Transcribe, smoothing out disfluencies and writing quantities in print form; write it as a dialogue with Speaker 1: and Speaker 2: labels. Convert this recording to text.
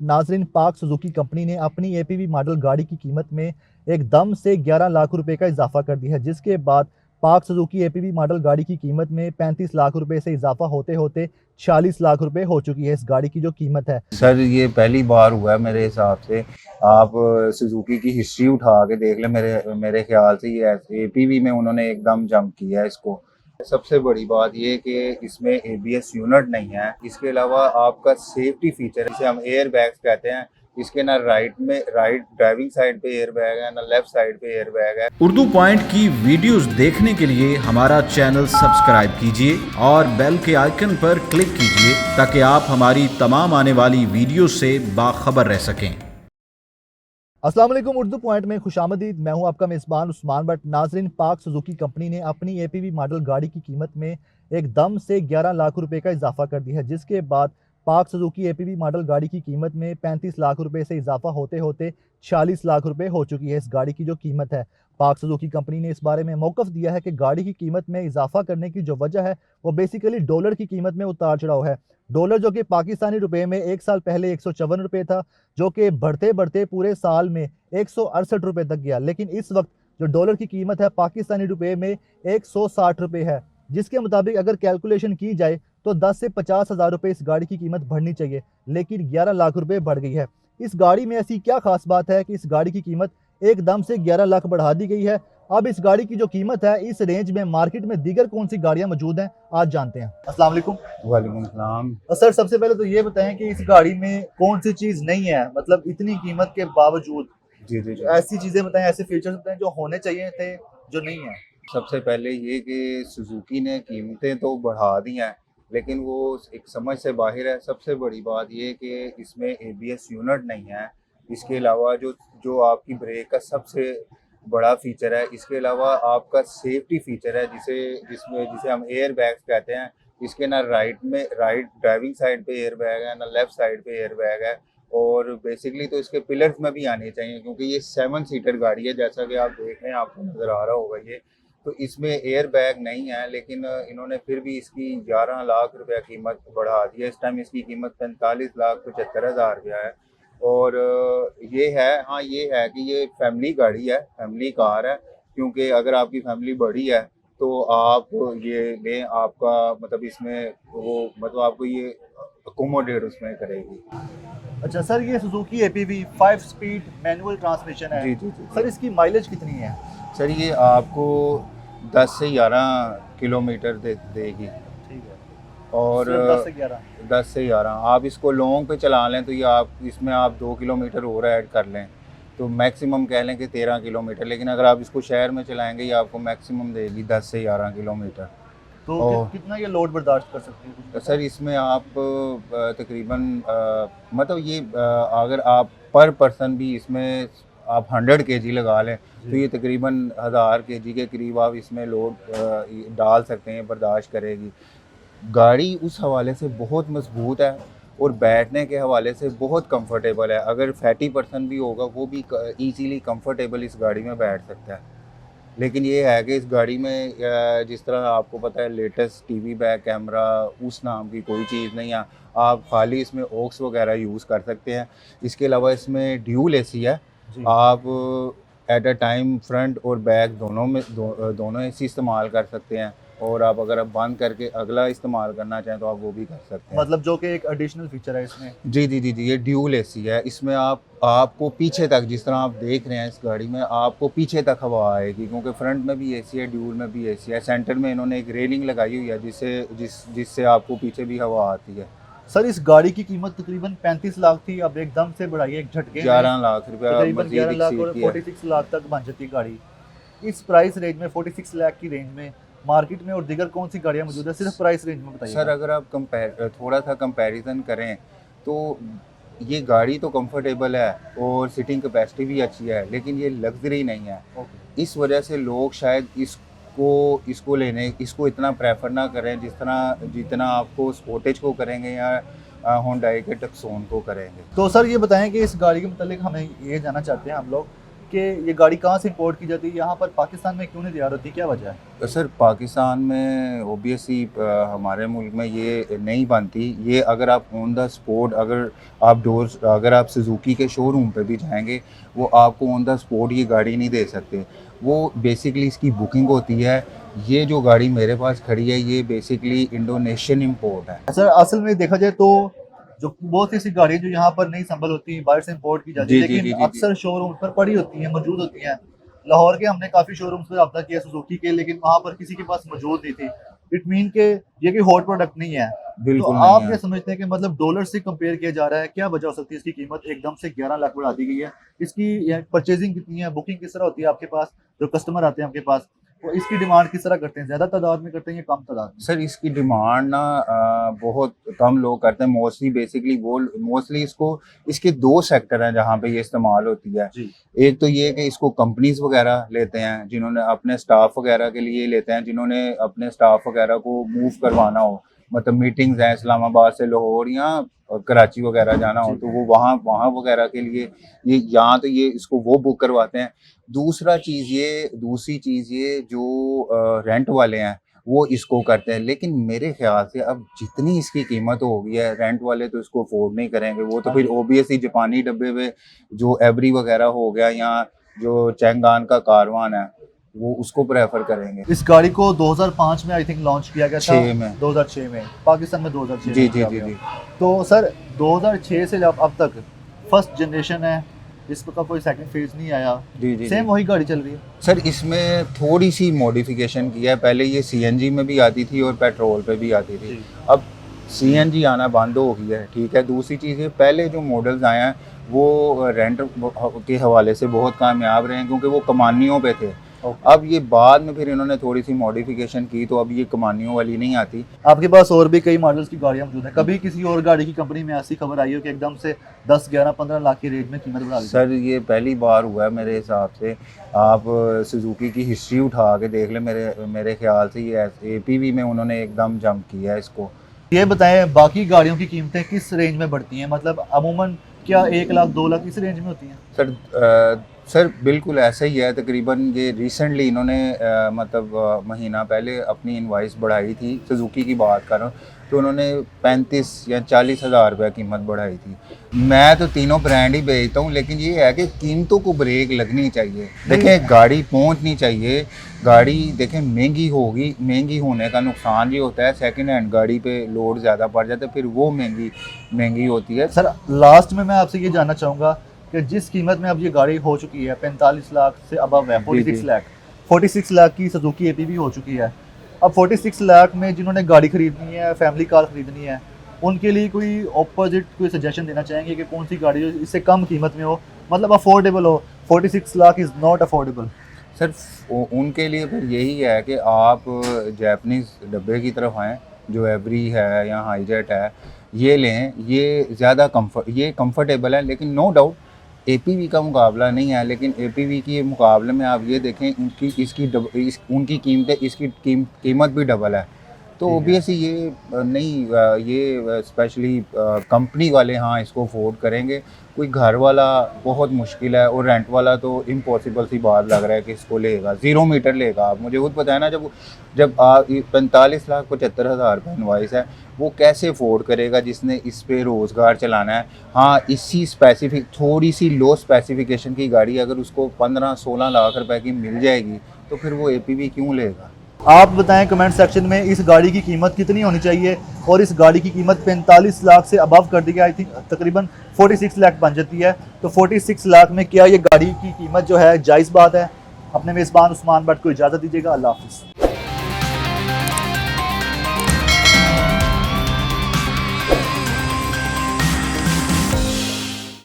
Speaker 1: नाजरीन, पाक Suzuki company ने अपनी एपीवी मॉडल गाड़ी की कीमत में एकदम से 11 लाख रुपए का इजाफा कर दिया है, जिसके बाद पाक सुजुकी एपीवी मॉडल गाड़ी की कीमत में 35 लाख रुपए से इजाफा होते होते 46 लाख रुपए हो चुकी है इस गाड़ी की जो कीमत है।
Speaker 2: सर ये पहली बार हुआ है मेरे हिसाब से। आप सुजुकी की हिस्ट्री उठा के देख ले, मेरे मेरे ख्याल से ये एपीवी में उन्होंने एकदम जंप किया है इसको। सबसे बड़ी बात ये कि इसमें एबीएस यूनिट नहीं है। इसके अलावा आपका सेफ्टी फीचर जिसे हम एयर बैग्स कहते हैं, इसके ना राइट ड्राइविंग साइड पे एयर बैग है, ना लेफ्ट साइड पे एयर बैग है।
Speaker 3: उर्दू पॉइंट की वीडियोस देखने के लिए हमारा चैनल सब्सक्राइब कीजिए और बेल के आइकन पर क्लिक कीजिए ताकि आप हमारी तमाम आने वाली वीडियो से बाखबर रह सकें।
Speaker 1: अस्सलाम वालेकुम, उर्दू पॉइंट में खुशामदीद। मैं हूं आपका मेज़बान उस्मान भट्ट। नाजरीन, पाक सुजुकी कंपनी ने अपनी एपीवी मॉडल गाड़ी की कीमत में एकदम से 11 लाख रुपए का इजाफा कर दिया है, जिसके बाद पाक सुजुकी एपीवी मॉडल गाड़ी की कीमत में 35 लाख रुपए से इजाफा होते होते 46 लाख रुपए हो चुकी है इस गाड़ी की जो कीमत है। पाक सुजुकी कंपनी ने इस बारे में मौक़िफ़ दिया है कि गाड़ी की कीमत में इजाफा करने की जो वजह है वो बेसिकली डॉलर की कीमत में उतार चढ़ाव है। डॉलर जो कि पाकिस्तानी रुपए में एक साल पहले 154 रुपये था, जो कि बढ़ते बढ़ते पूरे साल में 168 रुपये तक गया, लेकिन इस वक्त जो डॉलर की कीमत है पाकिस्तानी रुपए में 160 रुपये है, जिसके मुताबिक अगर कैलकुलेशन की जाए तो 10 से 50 हज़ार रुपये इस गाड़ी की कीमत बढ़नी चाहिए, लेकिन 11 लाख रुपये बढ़ गई है। इस गाड़ी में ऐसी क्या खास बात है कि इस गाड़ी की कीमत एकदम से 11 लाख बढ़ा दी गई है? अब इस गाड़ी की जो कीमत है इस रेंज में मार्केट में दीगर कौन सी गाड़ियां मौजूद हैं, आज जानते हैं। अस्सलाम वालेकुम।
Speaker 2: वालेकुम सलाम।
Speaker 1: सर, सबसे पहले तो ये बताएं कि इस गाड़ी में कौन सी चीज़ नहीं है, मतलब इतनी कीमत के बावजूद
Speaker 2: जी जी जी।
Speaker 1: ऐसी चीज़ें बताएं, ऐसे फीचर्स बताएं जो होने चाहिए थे, जो नहीं है।
Speaker 2: सबसे पहले ये कि सुजुकी ने कीमतें तो बढ़ा दी हैं, लेकिन वो एक समझ से बाहर है। सबसे बड़ी बात ये कि इसमें एबीएस यूनिट नहीं है। इसके अलावा जो जो आपकी ब्रेक का सबसे बड़ा फीचर है, इसके अलावा आपका सेफ्टी फीचर है जिसे हम एयर बैग्स कहते हैं। इसके ना राइट ड्राइविंग साइड पे एयर बैग है, ना लेफ्ट साइड पे एयर बैग है। और बेसिकली तो इसके पिलर्स में भी आने चाहिए, क्योंकि ये 7 सीटर गाड़ी है, जैसा कि आप देख रहे हैं, आपको नज़र आ रहा होगा ये। तो इसमें एयर बैग नहीं है, लेकिन इन्होंने फिर भी इसकी 11 लाख रुपया कीमत बढ़ा दी है। इस टाइम इसकी कीमत 45,75,000 रुपया है। और ये है, हाँ ये है कि ये फैमिली गाड़ी है, फैमिली कार है, क्योंकि अगर आपकी फैमिली बड़ी है तो आप ये लें। आपका मतलब इसमें वो मतलब आपको ये अकोमोडेट उसमें करेगी।
Speaker 1: अच्छा सर, ये Suzuki APV 5 speed manual transmission है।
Speaker 2: जी जी जी
Speaker 1: सर,
Speaker 2: जी।
Speaker 1: इसकी माइलेज कितनी है?
Speaker 2: सर ये आपको 10 से 11 किलोमीटर देगी।
Speaker 1: ठीक है,
Speaker 2: और
Speaker 1: सिर्फ 10 से 11।
Speaker 2: 10 से 11 आप इसको लॉन्ग पे चला लें तो ये आप इसमें आप 2 किलोमीटर और ऐड कर लें तो मैक्सिमम कह लें कि 13 किलोमीटर। लेकिन अगर आप इसको शहर में चलाएंगे ये आपको मैक्सिमम देगी 10 से 11 किलोमीटर।
Speaker 1: तो
Speaker 2: और
Speaker 1: कितना ये लोड बर्दाश्त कर सकती है, कुछ पता
Speaker 2: सर
Speaker 1: है?
Speaker 2: इसमें आप तकरीबन मतलब ये अगर आप पर पर्सन भी इसमें आप 100 केजी लगा लें तो ये तकरीबन 1000 केजी के करीब आप इसमें लोड डाल सकते हैं, बर्दाश्त करेगी। गाड़ी उस हवाले से बहुत मजबूत है और बैठने के हवाले से बहुत कंफर्टेबल है। अगर फैटी पर्सन भी होगा वो भी इजीली कंफर्टेबल इस गाड़ी में बैठ सकता है। लेकिन ये है कि इस गाड़ी में जिस तरह आपको पता है लेटेस्ट टीवी बैक कैमरा उस नाम की कोई चीज़ नहीं है। आप खाली इसमें ऑक्स वगैरह यूज़ कर सकते हैं। इसके अलावा इसमें ड्यूल एसी है।
Speaker 1: जी।
Speaker 2: आप एट अ टाइम फ्रंट और बैक दोनों एसी इस्तेमाल कर सकते हैं। और आप बंद करके अगला इस्तेमाल करना चाहें तो आप वो भी कर सकते हैं।
Speaker 1: मतलब जो कि एक एडिशनल फीचर है इसमें।
Speaker 2: जी जी जी जी, ये ड्यूल एसी है। इसमें आपको पीछे तक, जिस तरह आप देख रहे हैं इस गाड़ी में, आपको पीछे तक हवा आएगी, क्योंकि फ्रंट में भी एसी है, ड्यूल में भी एसी है। सेंटर में इन्होंने एक रेलिंग लगाई हुई है जिससे आपको पीछे भी हवा आती है।
Speaker 1: सर, इस गाड़ी की कीमत तकरीबन 35 लाख थी, अब एकदम से बढ़ाई है एक झटके में।
Speaker 2: 11 लाख रुपया
Speaker 1: तकरीबन
Speaker 2: मजीद
Speaker 1: 11 लाख
Speaker 2: एक्सीड
Speaker 1: और
Speaker 2: किया है।
Speaker 1: 46 लाख तक बन जाती है गाड़ी। इस प्राइस रेंज में 46 लाख की रेंज में मार्केट में और दीगर कौन सी गाड़ियां मौजूद है, सिर्फ प्राइस रेंज में बताइए।
Speaker 2: सर अगर आप थोड़ा सा कंपैरिजन करें तो ये गाड़ी तो कंफर्टेबल है और सीटिंग कैपेसिटी भी अच्छी है, लेकिन ये लग्जरी नहीं है।
Speaker 1: ओके।
Speaker 2: इस वजह से लोग शायद इसको इतना प्रेफर ना करें जितना आपको स्पोर्टेज को करेंगे या होंडाई के टक्सोन को करेंगे।
Speaker 1: तो सर ये बताएं कि इस गाड़ी के मतलब हमें ये जानना चाहते हैं हम लोग कि ये गाड़ी कहाँ से इंपोर्ट की जाती है, यहाँ पर पाकिस्तान में क्यों नहीं तैयार होती, क्या वजह है?
Speaker 2: तो सर पाकिस्तान में ओबियसली हमारे मुल्क में ये नहीं बनती। ये अगर आप ऑन द स्पॉट अगर आप सुजुकी के शोरूम पे भी जाएंगे, वो आपको ऑन द स्पॉट ये गाड़ी नहीं दे सकते। वो बेसिकली इसकी बुकिंग होती है। ये जो गाड़ी मेरे पास खड़ी है ये बेसिकली इंडोनेशियन इंपोर्ट है।
Speaker 1: सर असल में देखा जाए तो जो बहुत सी ऐसी गाड़ी जो यहाँ पर नहीं संभल होती, बाहर से इंपोर्ट की जाती है,
Speaker 2: जी, जी,
Speaker 1: लेकिन
Speaker 2: जी, जी,
Speaker 1: अक्सर शोरूम पर पड़ी होती हैं, मौजूद होती हैं। लाहौर के हमने काफ़ी शोरूम्स पर रब्ता किया सुजुकी के, लेकिन वहाँ पर किसी के पास मौजूद नहीं थी। इट मीन के ये कोई हॉट प्रोडक्ट नहीं है। तो
Speaker 2: बिल्कुल
Speaker 1: आप
Speaker 2: नहीं
Speaker 1: क्या
Speaker 2: है।
Speaker 1: समझते हैं कि मतलब डॉलर से कंपेयर किया जा रहा है, क्या वजह हो सकती है इसकी कीमत एकदम से 11 लाख बढ़ा दी गई है? इसकी परचेजिंग कितनी है, बुकिंग किस तरह होती है आपके पास, जो कस्टमर आते हैं आपके पास वो इसकी डिमांड किस तरह करते हैं, ज़्यादा तादाद में करते हैं या कम तादाद में?
Speaker 2: सर इसकी डिमांड ना बहुत कम लोग करते हैं। मोस्टली इसके दो सेक्टर हैं जहाँ पे ये इस्तेमाल होती है।
Speaker 1: जी
Speaker 2: एक तो ये कि इसको कंपनीज वगैरह लेते हैं, जिन्होंने अपने स्टाफ वगैरह के लिए लेते हैं, जिन्होंने अपने स्टाफ वगैरह को मूव करवाना हो, मतलब मीटिंग्स हैं इस्लामाबाद से लाहौर या कराची वगैरह जाना हो, तो वो वहाँ वगैरह के लिए ये यहाँ तो ये इसको वो बुक करवाते हैं। दूसरी चीज़ ये जो रेंट वाले हैं वो इसको करते हैं। लेकिन मेरे ख्याल से अब जितनी इसकी कीमत हो गई है, रेंट वाले तो इसको अफोर्ड नहीं करेंगे। वो तो फिर ओबियसली जापानी डब्बे में जो एवरी वगैरह हो गया या जो चैंगान का कारवान है वो उसको प्रेफर करेंगे।
Speaker 1: इस गाड़ी को 2005 में आई थिंक लॉन्च किया गया था।
Speaker 2: 6 में
Speaker 1: 2006 में पाकिस्तान में 2006
Speaker 2: जी
Speaker 1: में
Speaker 2: जी
Speaker 1: किया
Speaker 2: जी
Speaker 1: गया।
Speaker 2: जी
Speaker 1: तो सर 2006 से जब अब तक फर्स्ट जनरेशन है, इसका कोई सेकंड फेज नहीं आया,
Speaker 2: जी जी
Speaker 1: सेम वही गाड़ी चल रही है।
Speaker 2: सर इसमें थोड़ी सी मॉडिफिकेशन की है। पहले ये सीएनजी में भी आती थी और पेट्रोल पे भी आती थी।
Speaker 1: जी।
Speaker 2: अब सीएनजी आना बंद हो गई है, ठीक है। दूसरी चीज़ है, पहले जो मॉडल्स आए हैं वो रेंट के हवाले से बहुत कामयाब रहे हैं क्योंकि वो कमानियों पे थे। अब ये बाद में फिर इन्होंने थोड़ी सी मॉडिफिकेशन की तो अब ये कमानियों वाली नहीं आती।
Speaker 1: आपके पास और भी कई मॉडल्स की गाड़ियां मौजूद हैं। कभी किसी और गाड़ी की कंपनी में ऐसी खबर आई हो कि एकदम से 10, 11, 15 लाख की रेंज में कीमत बढ़ा दी?
Speaker 2: सर ये पहली बार हुआ है मेरे हिसाब से। आप सुजुकी की हिस्ट्री उठा के देख ले, मेरे ख्याल से ये एपीवी में उन्होंने एकदम जंप किया है इसको।
Speaker 1: ये बताएं बाकी गाड़ियों की कीमतें किस रेंज में बढ़ती हैं, मतलब अमूमन क्या 1 लाख 2 लाख इस रेंज में होती हैं?
Speaker 2: सर बिल्कुल ऐसा ही है। तकरीबन ये रिसेंटली इन्होंने महीना पहले अपनी इनवाइस बढ़ाई थी, सुजुकी की बात कर रहा हूँ, तो उन्होंने 35 या 40 हज़ार रुपये कीमत बढ़ाई थी। मैं तो तीनों ब्रांड ही बेचता हूँ, लेकिन ये है कि कीमतों को ब्रेक लगनी चाहिए। देखें गाड़ी पहुँचनी चाहिए। गाड़ी देखें महंगी होने का नुकसान ये होता है, सेकंड हैंड गाड़ी पे लोड ज़्यादा पड़ जाता है, फिर वो महंगी होती है।
Speaker 1: सर लास्ट में मैं आपसे ये जानना चाहूँगा कि जिस कीमत में अब ये गाड़ी हो चुकी है 45 लाख से अबव है, 46 लाख की सुजुकी एपीवी हो चुकी है। अब 46 लाख में जिन्होंने गाड़ी खरीदनी है, फैमिली कार खरीदनी है, उनके लिए कोई सजेशन देना चाहेंगे कि कौन सी गाड़ी हो इससे कम कीमत में हो, मतलब अफोर्डेबल हो? 46 lakh is not affordable.
Speaker 2: Sir उनके लिए फिर यही है कि आप जैपनीज़ डब्बे की तरफ आएँ, जो एवरी है या हाईजेट है, ये लें। ये ज़्यादा कंफर्टेबल है, लेकिन नो डाउट एपीवी का मुकाबला नहीं है। लेकिन एपीवी के मुकाबले में आप ये देखें उनकी कीमतें, इसकी कीमत भी डबल है। तो ओबियसली ये स्पेशली कंपनी वाले हाँ इसको अफोर्ड करेंगे। कोई घर वाला बहुत मुश्किल है, और रेंट वाला तो इम्पॉसिबल सी बात लग रहा है कि इसको लेगा। 0 मीटर लेगा। आप मुझे खुद पता है ना, जब 45,75,000 रुपये इनवाइस है, वो कैसे अफोर्ड करेगा जिसने इस पे रोज़गार चलाना है। हाँ थोड़ी सी लो स्पेसिफिकेशन की गाड़ी अगर उसको 15-16 लाख रुपए की मिल जाएगी तो फिर वो एपीवी क्यों लेगा?
Speaker 1: आप बताएं कमेंट सेक्शन में इस गाड़ी की कीमत कितनी होनी चाहिए, और इस गाड़ी की कीमत 45 लाख से अबव कर दी गई, आई थिंक तकरीबन 46 लाख बन जाती है। तो 46 लाख में क्या ये गाड़ी की कीमत जो है जायज़ बात है? अपने मेज़बान उस्मान भट्ट को इजाज़त दीजिएगा। अल्लाह हाफ़िज़।